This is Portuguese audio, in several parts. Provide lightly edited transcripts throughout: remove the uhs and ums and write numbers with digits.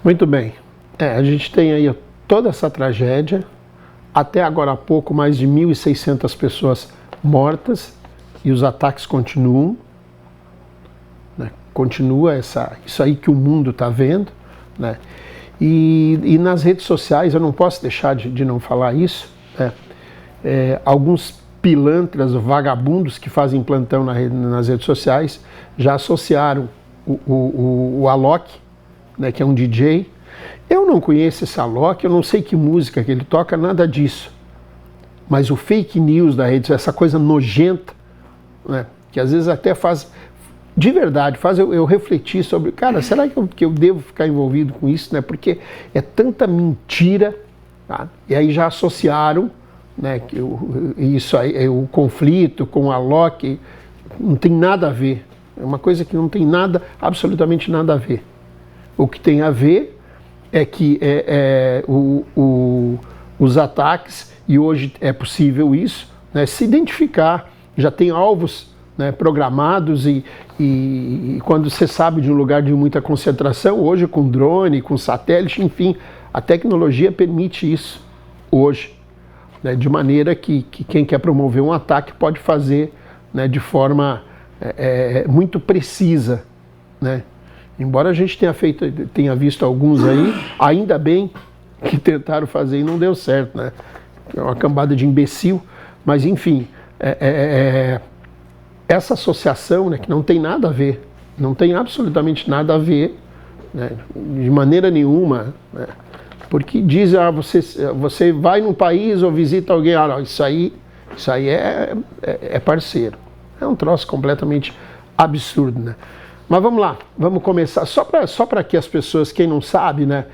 Muito bem. A gente tem aí toda essa tragédia. Até agora há pouco, mais de 1.600 pessoas mortas e os ataques continuam. Né? Continua isso aí que o mundo está vendo. Né? E nas redes sociais, eu não posso deixar de não falar isso, né? Alguns pilantras, vagabundos que fazem plantão nas redes sociais já associaram o Alok, né, que é um DJ. Eu não conheço esse Alok, eu não sei que música que ele toca, nada disso. Mas o fake news da rede, essa coisa nojenta, né, que às vezes até faz, de verdade, faz eu refletir sobre, cara, será que eu devo ficar envolvido com isso? Né? Porque é tanta mentira, tá? E aí já associaram, né, que isso aí, o conflito com o Alok não tem nada a ver. É uma coisa que não tem nada, absolutamente nada a ver. O que tem a ver é que os ataques, e hoje é possível isso, né, se identificar, já tem alvos, né, programados e quando você sabe de um lugar de muita concentração, hoje com drone, com satélite, enfim, a tecnologia permite isso hoje, né, de maneira que quem quer promover um ataque pode fazer, né, de forma muito precisa, né? Embora a gente tenha visto alguns aí, ainda bem que tentaram fazer e não deu certo, né? É uma cambada de imbecil, mas enfim, essa associação, né, que não tem nada a ver, não tem absolutamente nada a ver, né, de maneira nenhuma, né, porque diz, você vai num país ou visita alguém, não, isso aí é parceiro. É um troço completamente absurdo, né? Mas vamos lá, vamos começar. Só para que as pessoas, quem não sabe, né,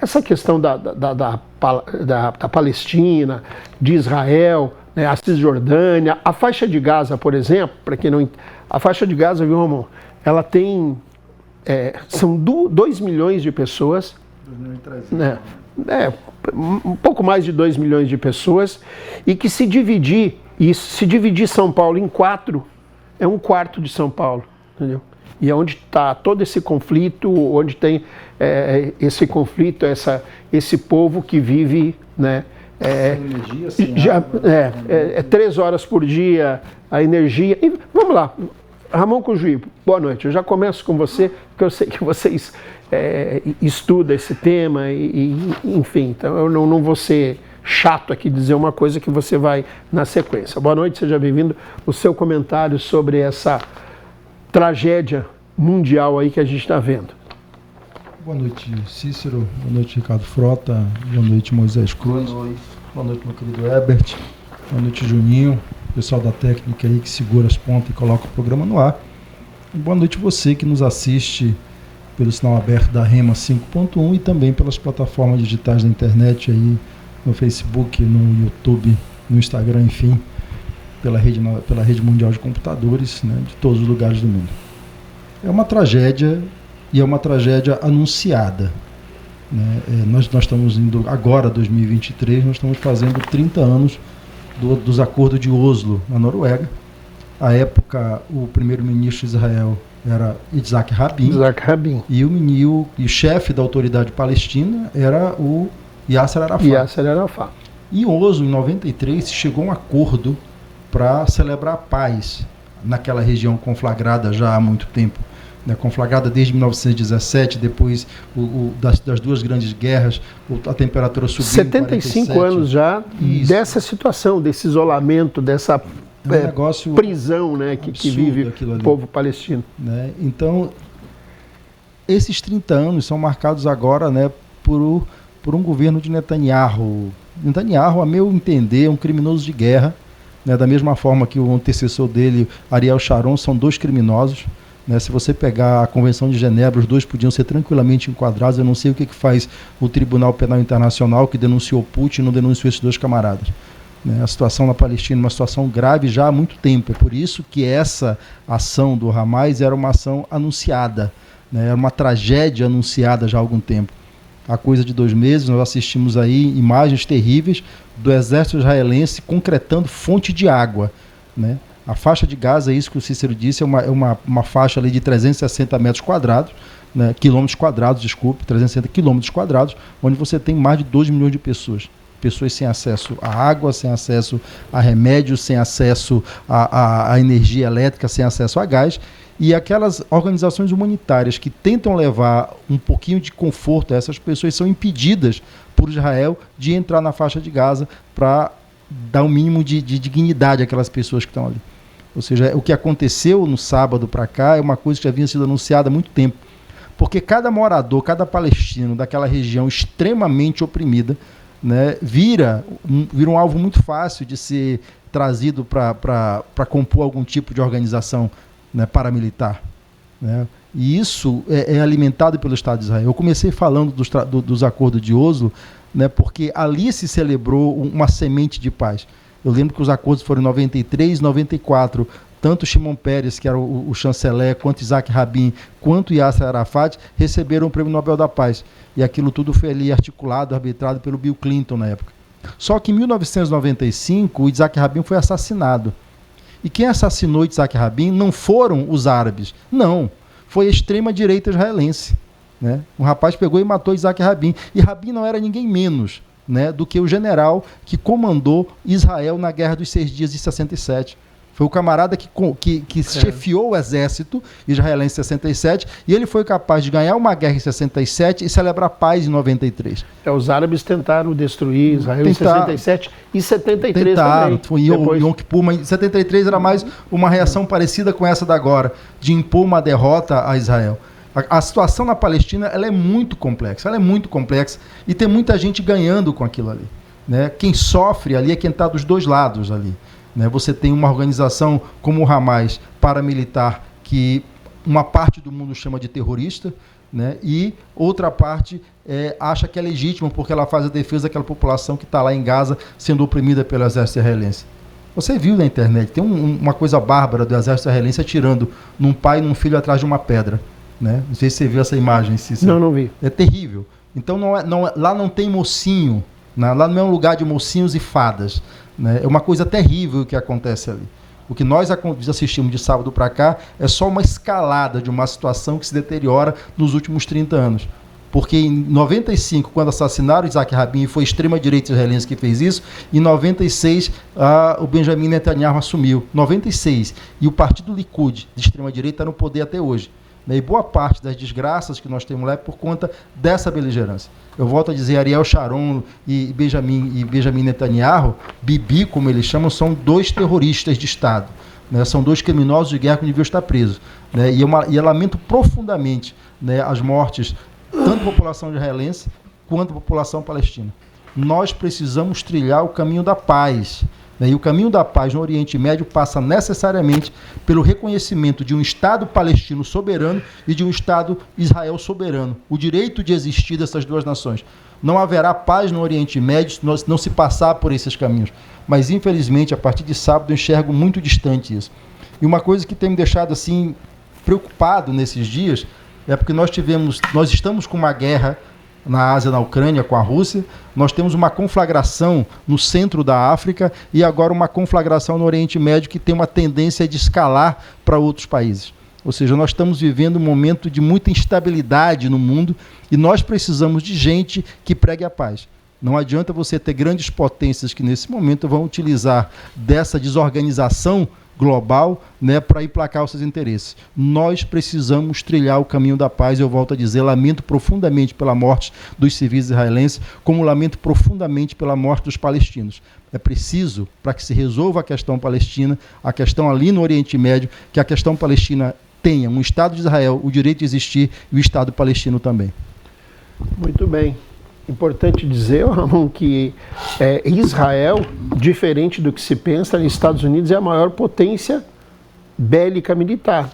essa questão da Palestina, de Israel, né, a Cisjordânia, a faixa de Gaza, por exemplo, para quem não... A faixa de Gaza, viu, Ramon? Ela tem... são 2 milhões de pessoas, né, um pouco mais de 2 milhões de pessoas, e que se dividir São Paulo em 4, é 1/4 de São Paulo, entendeu? E é onde está todo esse conflito, onde tem esse conflito, esse povo que vive, né? Energia, sem água, 3 horas por dia, a energia. E vamos lá, Ramon Cujuí, boa noite. Eu já começo com você, porque eu sei que vocês estudam esse tema, enfim, então eu não vou ser chato aqui dizer uma coisa que você vai na sequência. Boa noite, seja bem-vindo. O seu comentário sobre essa tragédia mundial aí que a gente está vendo. Boa noite, Cícero. Boa noite, Ricardo Frota. Boa noite, Moisés Cruz. Boa noite, meu querido Herbert. Boa noite, Juninho. Pessoal da técnica aí que segura as pontas e coloca o programa no ar. E boa noite você que nos assiste pelo sinal aberto da Rema 5.1 e também pelas plataformas digitais da internet aí, no Facebook, no YouTube, no Instagram, enfim, pela rede mundial de computadores, né, de todos os lugares do mundo. É uma tragédia e é uma tragédia anunciada, né? Nós estamos indo agora, 2023, nós estamos fazendo 30 anos dos acordos de Oslo, na Noruega. À época, o primeiro-ministro de Israel era Yitzhak Rabin. E o chefe da autoridade palestina era o Yasser Arafat. Em Oslo, em 93, se chegou a um acordo para celebrar a paz naquela região conflagrada já há muito tempo, né? Conflagrada desde 1917, depois das 2 grandes guerras, a temperatura subiu 75 anos já. Isso. Dessa situação, desse isolamento, dessa prisão, né, que vive o povo palestino. Né? Então, esses 30 anos são marcados agora, né, por um governo de Netanyahu. Netanyahu, a meu entender, é um criminoso de guerra, né, da mesma forma que o antecessor dele, Ariel Sharon, são 2 criminosos. Né? Se você pegar a Convenção de Genebra, os 2 podiam ser tranquilamente enquadrados. Eu não sei o que faz o Tribunal Penal Internacional, que denunciou Putin e não denunciou esses 2 camaradas. Né? A situação na Palestina é uma situação grave já há muito tempo. É por isso que essa ação do Hamas era uma ação anunciada, né? Era uma tragédia anunciada já há algum tempo. Há coisa de 2 meses, nós assistimos aí imagens terríveis do exército israelense concretando fonte de água, né? A faixa de Gaza, é isso que o Cícero disse, é uma faixa ali de 360 metros quadrados, né, quilômetros quadrados, desculpe, 360 quilômetros quadrados, onde você tem mais de 2 milhões de pessoas. Pessoas sem acesso à água, sem acesso a remédios, sem acesso à energia elétrica, sem acesso a gás. E aquelas organizações humanitárias que tentam levar um pouquinho de conforto a essas pessoas são impedidas por Israel de entrar na faixa de Gaza para dar um mínimo de dignidade àquelas pessoas que estão ali. Ou seja, o que aconteceu no sábado para cá é uma coisa que já vinha sido anunciada há muito tempo. Porque cada morador, cada palestino daquela região extremamente oprimida, né, vira um alvo muito fácil de ser trazido para compor algum tipo de organização, né, paramilitar, né? E isso é alimentado pelo Estado de Israel. Eu comecei falando dos acordos de Oslo, né, porque ali se celebrou uma semente de paz. Eu lembro que os acordos foram em 93, 94. Tanto Shimon Peres, que era o chanceler, quanto Isaac Rabin, quanto Yasser Arafat, receberam o Prêmio Nobel da Paz. E aquilo tudo foi ali articulado, arbitrado pelo Bill Clinton na época. Só que em 1995, o Isaac Rabin foi assassinado. E quem assassinou Isaac Rabin não foram os árabes, não. Foi a extrema-direita israelense, né? Um rapaz pegou e matou Isaac Rabin. E Rabin não era ninguém menos, né, do que o general que comandou Israel na Guerra dos 6 Dias de 67. Foi o camarada que chefiou o exército israelense em 67 e ele foi capaz de ganhar uma guerra em 67 e celebrar paz em 93. Os árabes tentaram destruir Israel em 67 e 73 tentaram, também. Foi Yom Kippur, mas em 73 era mais uma reação parecida com essa da agora, de impor uma derrota a Israel. A situação na Palestina ela é muito complexa, e tem muita gente ganhando com aquilo ali, né? Quem sofre ali é quem está dos dois lados ali, né? Você tem uma organização como o Hamas, paramilitar, que uma parte do mundo chama de terrorista, né? E outra parte acha que é legítimo porque ela faz a defesa daquela população que está lá em Gaza sendo oprimida pelo exército israelense. Você viu na internet, tem uma coisa bárbara do exército israelense atirando num pai e num filho atrás de uma pedra. Né? Não sei se você viu essa imagem. Não vi. É terrível. Então lá não tem mocinho, né? Lá não é um lugar de mocinhos e fadas, né? É uma coisa terrível que acontece ali. O que nós assistimos de sábado para cá é só uma escalada de uma situação que se deteriora nos últimos 30 anos. Porque em 95, quando assassinaram Isaac Rabin, foi a extrema-direita israelense que fez isso, em 96 o Benjamin Netanyahu assumiu. 96. E o partido Likud, de extrema-direita, está no poder até hoje. E boa parte das desgraças que nós temos lá é por conta dessa beligerância. Eu volto a dizer, Ariel Sharon e Benjamin Netanyahu, Bibi, como eles chamam, são 2 terroristas de Estado, né? São 2 criminosos de guerra que deviam estar presos, né? E eu lamento profundamente, né, as mortes, tanto da população israelense quanto da população palestina. Nós precisamos trilhar o caminho da paz. E o caminho da paz no Oriente Médio passa necessariamente pelo reconhecimento de um Estado palestino soberano e de um Estado Israel soberano. O direito de existir dessas duas nações. Não haverá paz no Oriente Médio se não se passar por esses caminhos. Mas, infelizmente, a partir de sábado, eu enxergo muito distante isso. E uma coisa que tem me deixado assim preocupado nesses dias é porque nós estamos com uma guerra na Ásia, na Ucrânia, com a Rússia, nós temos uma conflagração no centro da África e agora uma conflagração no Oriente Médio que tem uma tendência de escalar para outros países. Ou seja, nós estamos vivendo um momento de muita instabilidade no mundo e nós precisamos de gente que pregue a paz. Não adianta você ter grandes potências que nesse momento vão utilizar dessa desorganização global, né, para emplacar os seus interesses. Nós precisamos trilhar o caminho da paz. Eu volto a dizer, lamento profundamente pela morte dos civis israelenses, como lamento profundamente pela morte dos palestinos. É preciso, para que se resolva a questão palestina, a questão ali no Oriente Médio, que a questão palestina tenha um Estado de Israel, o direito de existir, e o Estado palestino também. Muito bem. Importante dizer, Ramon, que Israel, diferente do que se pensa, os Estados Unidos é a maior potência bélica militar.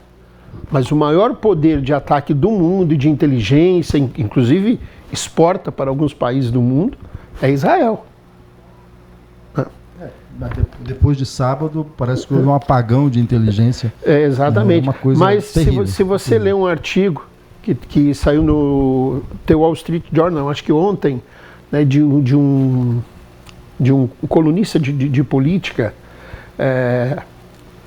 Mas o maior poder de ataque do mundo e de inteligência, inclusive exporta para alguns países do mundo, é Israel. Depois de sábado, parece que houve um apagão de inteligência. Exatamente. Uma coisa Mas terrível. se você ler um artigo que saiu no The Wall Street Journal, acho que ontem, né, de um colunista de política,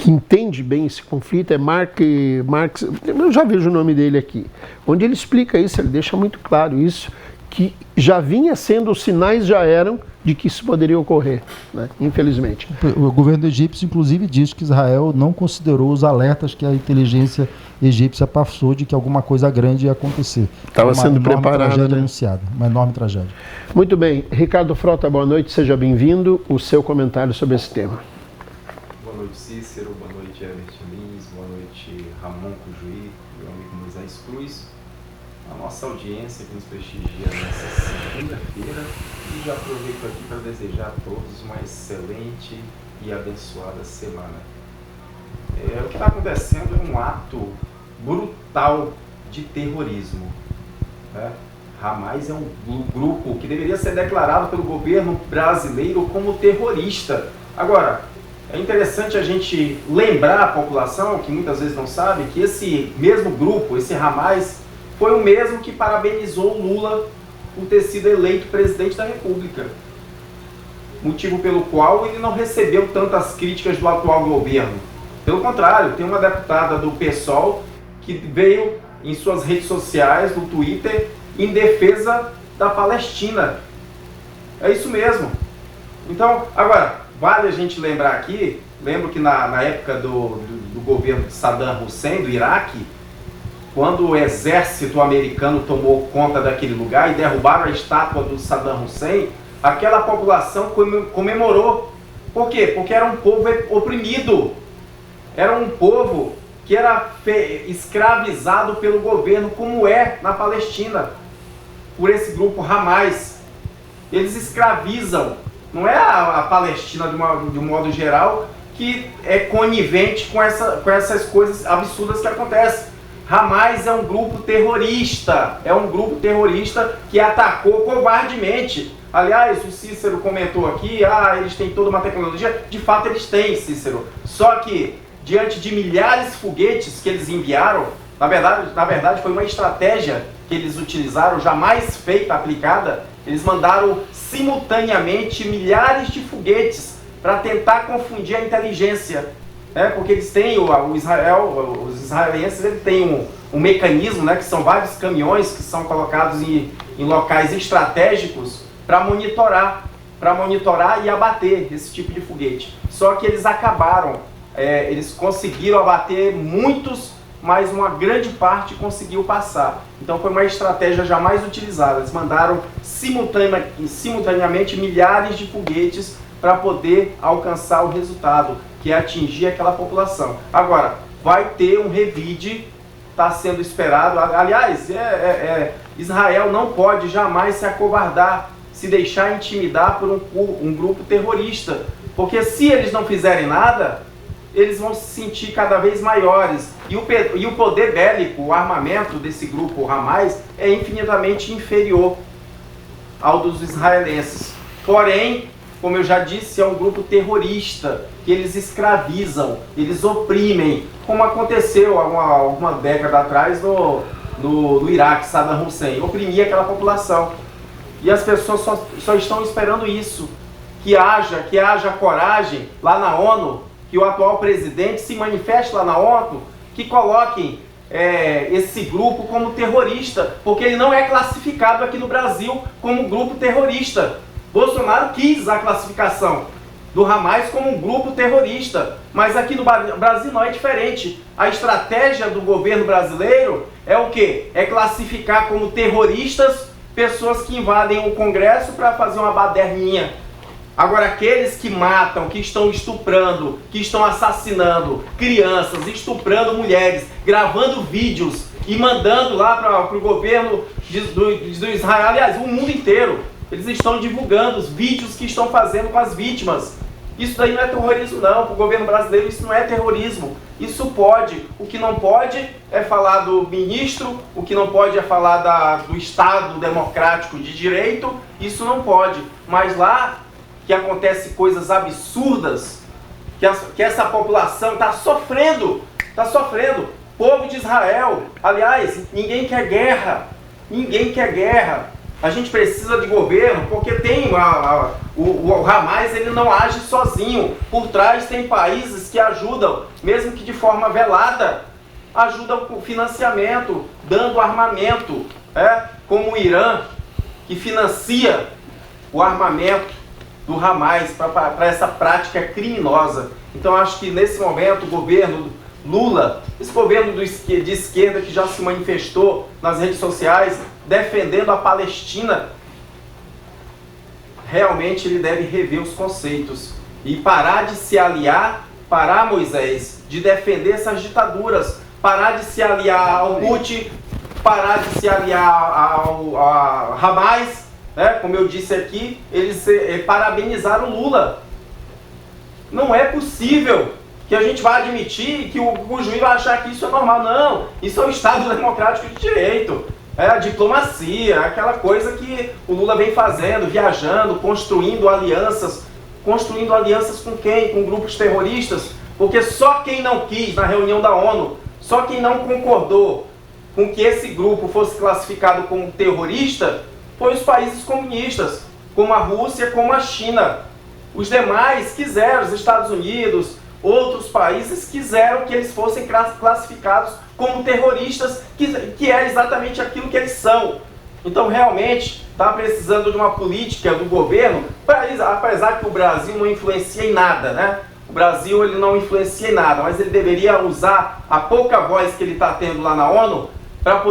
que entende bem esse conflito, é Marx, eu já vejo o nome dele aqui, onde ele explica isso, ele deixa muito claro isso, que já vinha sendo, os sinais já eram de que isso poderia ocorrer, né? Infelizmente. O governo egípcio, inclusive, diz que Israel não considerou os alertas que a inteligência egípcia passou de que alguma coisa grande ia acontecer. Estava sendo preparada, né? Anunciada, uma enorme tragédia. Muito bem. Ricardo Frota, boa noite, seja bem-vindo. O seu comentário sobre esse tema. Boa noite, Cícero. Boa noite, Herbert Lins. Boa noite, Ramon Cujuí, meu amigo Moisés Cruz. A nossa audiência que nos prestigia nessa segunda-feira. E já aproveito aqui para desejar a todos uma excelente e abençoada semana. O que está acontecendo é um ato brutal de terrorismo, né? Hamas é um grupo que deveria ser declarado pelo governo brasileiro como terrorista. Agora, é interessante a gente lembrar a população, que muitas vezes não sabe, que esse mesmo grupo, esse Hamas, foi o mesmo que parabenizou Lula por ter sido eleito presidente da República. Motivo pelo qual ele não recebeu tantas críticas do atual governo. Pelo contrário, tem uma deputada do PSOL que veio em suas redes sociais, no Twitter, em defesa da Palestina. É isso mesmo. Então, agora, vale a gente lembrar aqui, lembro que na época do governo de Saddam Hussein, do Iraque, quando o exército americano tomou conta daquele lugar e derrubaram a estátua do Saddam Hussein, aquela população comemorou. Por quê? Porque era um povo oprimido. Era um povo que era escravizado pelo governo, como é na Palestina, por esse grupo Hamas. Eles escravizam. Não é a Palestina, de um modo geral, que é conivente com essas coisas absurdas que acontecem. Hamas é um grupo terrorista, que atacou covardemente. Aliás, o Cícero comentou aqui, eles têm toda uma tecnologia. De fato eles têm, Cícero. Só que, diante de milhares de foguetes que eles enviaram, na verdade foi uma estratégia que eles utilizaram, jamais feita, aplicada. Eles mandaram simultaneamente milhares de foguetes para tentar confundir a inteligência. Porque eles têm, os israelenses, eles têm um mecanismo, né, que são vários caminhões que são colocados em locais estratégicos para monitorar e abater esse tipo de foguete. Só que eles acabaram, eles conseguiram abater muitos, mas uma grande parte conseguiu passar. Então foi uma estratégia jamais utilizada. Eles mandaram simultaneamente milhares de foguetes para poder alcançar o resultado, que é atingir aquela população. Agora, vai ter um revide, está sendo esperado. Aliás, Israel não pode jamais se acovardar, se deixar intimidar por um grupo terrorista, porque se eles não fizerem nada, eles vão se sentir cada vez maiores. E o poder bélico, o armamento desse grupo Hamas é infinitamente inferior ao dos israelenses. Porém, como eu já disse, é um grupo terrorista, que eles escravizam, eles oprimem, como aconteceu alguma década atrás no Iraque, Saddam Hussein, oprimia aquela população. E as pessoas só estão esperando isso, que haja coragem lá na ONU, que o atual presidente se manifeste lá na ONU, que coloquem esse grupo como terrorista, porque ele não é classificado aqui no Brasil como grupo terrorista. Bolsonaro quis a classificação do Hamas como um grupo terrorista, mas aqui no Brasil não é diferente. A estratégia do governo brasileiro é o quê? É classificar como terroristas pessoas que invadem o Congresso para fazer uma baderninha. Agora, aqueles que matam, que estão estuprando, que estão assassinando crianças, estuprando mulheres, gravando vídeos e mandando lá para o governo do Israel, aliás, o mundo inteiro, eles estão divulgando os vídeos que estão fazendo com as vítimas. Isso daí não é terrorismo não, para o governo brasileiro isso não é terrorismo. Isso pode. O que não pode é falar do ministro, o que não pode é falar do Estado democrático de direito, isso não pode. Mas lá que acontece coisas absurdas, que essa população está sofrendo. Povo de Israel, aliás, ninguém quer guerra. A gente precisa de governo porque tem o Hamas, ele não age sozinho. Por trás tem países que ajudam, mesmo que de forma velada, ajudam com financiamento, dando armamento, como o Irã, que financia o armamento do Hamas para essa prática criminosa. Então acho que nesse momento o governo Lula, esse governo de esquerda que já se manifestou nas redes sociais defendendo a Palestina, realmente ele deve rever os conceitos e parar de se aliar, Moisés, de defender essas ditaduras, parar de se aliar ao Houthi, parar de se aliar ao Hamas, como eu disse aqui, eles parabenizaram o Lula. Não é possível que a gente vai admitir que o juiz vai achar que isso é normal. Não, isso é um Estado democrático de direito. É a diplomacia, aquela coisa que o Lula vem fazendo, viajando, construindo alianças com quem? Com grupos terroristas, porque só quem não quis na reunião da ONU, só quem não concordou com que esse grupo fosse classificado como terrorista, foi os países comunistas, como a Rússia, como a China. Os demais quiseram, os Estados Unidos, outros países quiseram que eles fossem classificados como terroristas, que é exatamente aquilo que eles são. Então realmente está precisando de uma política do governo, apesar que o Brasil não influencia em nada, né? O Brasil ele não influencia em nada, mas ele deveria usar a pouca voz que ele está tendo lá na ONU para poder